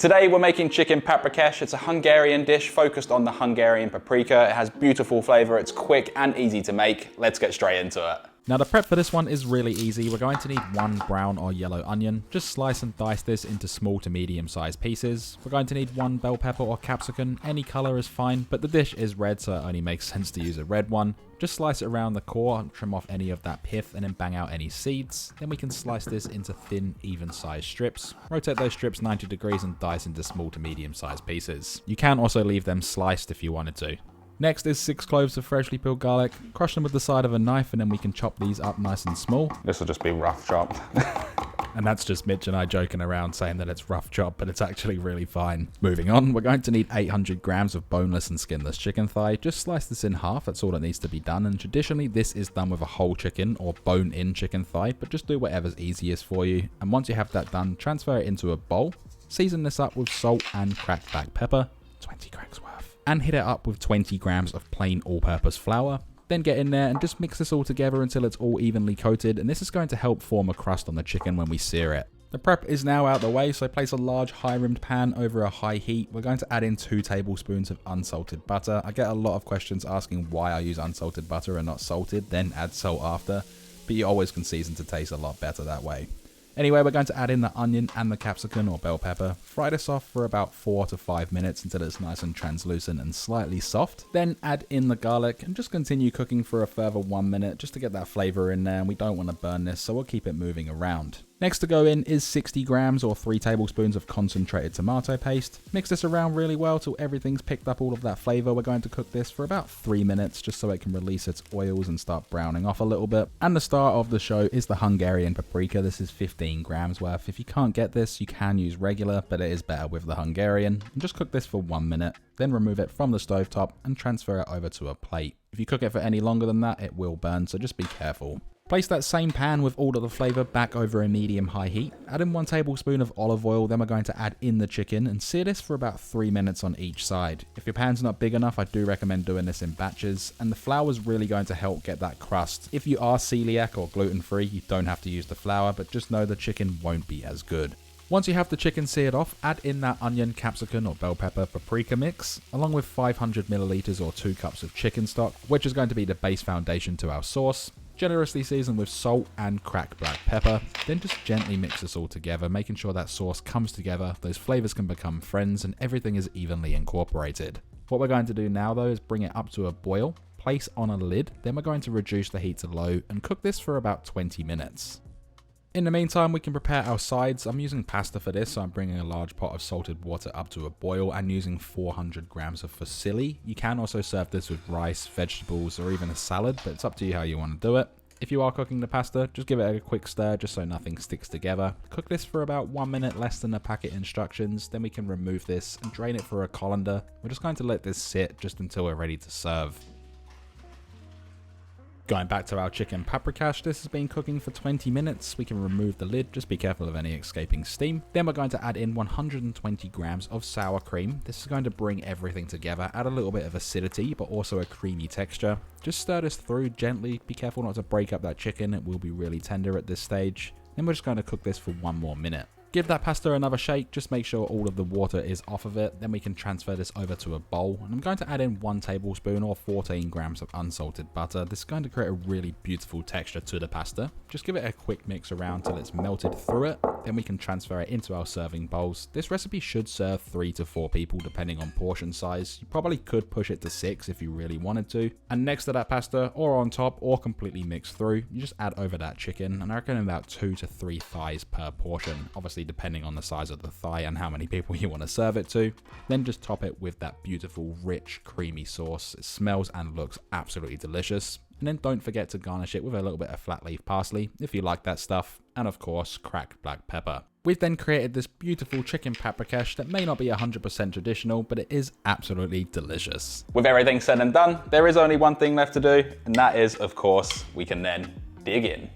Today we're making chicken paprikash. It's a Hungarian dish focused on the Hungarian paprika. It has beautiful flavour, it's quick and easy to make. Let's get straight into it. Now the prep for this one is really easy. We're going to need one brown or yellow onion. Just slice and dice this into small to medium sized pieces. We're going to need one bell pepper or capsicum. Any colour is fine, but the dish is red, so it only makes sense to use a red one. Just slice it around the core, trim off any of that pith, and then bang out any seeds. Then we can slice this into thin, even sized strips. Rotate those strips 90 degrees and dice into small to medium sized pieces. You can also leave them sliced if you wanted to. Next is 6 cloves of freshly peeled garlic. Crush them with the side of a knife and then we can chop these up nice and small. This will just be rough chopped. And that's just Mitch and I joking around saying that it's rough chop, but it's actually really fine. Moving on, we're going to need 800 grams of boneless and skinless chicken thigh. Just slice this in half, that's all that needs to be done. And traditionally this is done with a whole chicken or bone-in chicken thigh, but just do whatever's easiest for you. And once you have that done, transfer it into a bowl. Season this up with salt and cracked black pepper, 20 cracks worth. And hit it up with 20 grams of plain all-purpose flour. Then get in there and just mix this all together until it's all evenly coated, and this is going to help form a crust on the chicken when we sear it. The prep is now out of the way, so place a large high-rimmed pan over a high heat. We're going to add in 2 tablespoons of unsalted butter. I get a lot of questions asking why I use unsalted butter and not salted, then add salt after, but you always can season to taste a lot better that way. Anyway, we're going to add in the onion and the capsicum or bell pepper. Fry this off for about 4 to 5 minutes until it's nice and translucent and slightly soft. Then add in the garlic and just continue cooking for a further 1 minute just to get that flavour in there, and we don't want to burn this, so we'll keep it moving around. Next to go in is 60 grams or 3 tablespoons of concentrated tomato paste. Mix this around really well till everything's picked up all of that flavour. We're going to cook this for about 3 minutes just so it can release its oils and start browning off a little bit. And the star of the show is the Hungarian paprika. This is 15 grams worth. If you can't get this, you can use regular, but it is better with the Hungarian. And just cook this for 1 minute, then remove it from the stovetop and transfer it over to a plate. If you cook it for any longer than that, it will burn, so just be careful. Place that same pan with all of the flavour back over a medium-high heat. Add in 1 tablespoon of olive oil, then we're going to add in the chicken and sear this for about 3 minutes on each side. If your pan's not big enough, I do recommend doing this in batches, and the flour's really going to help get that crust. If you are celiac or gluten-free, you don't have to use the flour, but just know the chicken won't be as good. Once you have the chicken seared off, add in that onion, capsicum or bell pepper paprika mix, along with 500 milliliters or 2 cups of chicken stock, which is going to be the base foundation to our sauce. Generously season with salt and cracked black pepper, then just gently mix this all together, making sure that sauce comes together, those flavors can become friends, and everything is evenly incorporated. What we're going to do now though is bring it up to a boil, place on a lid, then we're going to reduce the heat to low and cook this for about 20 minutes. In the meantime, we can prepare our sides. I'm using pasta for this, so I'm bringing a large pot of salted water up to a boil and using 400 grams of fusilli. You can also serve this with rice, vegetables, or even a salad, but it's up to you how you want to do it. If you are cooking the pasta, just give it a quick stir just so nothing sticks together. Cook this for about 1 minute, less than the packet instructions, then we can remove this and drain it for a colander. We're just going to let this sit just until we're ready to serve. Going back to our chicken paprikash, this has been cooking for 20 minutes. We can remove the lid, just be careful of any escaping steam. Then we're going to add in 120 grams of sour cream. This is going to bring everything together, add a little bit of acidity, but also a creamy texture. Just stir this through gently, be careful not to break up that chicken, it will be really tender at this stage. Then we're just going to cook this for 1 more minute. Give that pasta another shake, just make sure all of the water is off of it, then we can transfer this over to a bowl, and I'm going to add in 1 tablespoon or 14 grams of unsalted butter. This is going to create a really beautiful texture to the pasta. Just give it a quick mix around till it's melted through it, then we can transfer it into our serving bowls. This recipe should serve 3 to 4 people depending on portion size. You probably could push it to 6 if you really wanted to. And next to that pasta, or on top, or completely mixed through, you just add over that chicken, and I reckon about 2 to 3 thighs per portion. Obviously depending on the size of the thigh and how many people you want to serve it to. Then just top it with that beautiful, rich, creamy sauce. It smells and looks absolutely delicious. And then don't forget to garnish it with a little bit of flat leaf parsley if you like that stuff, and of course cracked black pepper. We've then created this beautiful chicken paprikash that may not be 100% traditional, but it is absolutely delicious. With everything said and done, there is only one thing left to do, and that is, of course, we can then dig in.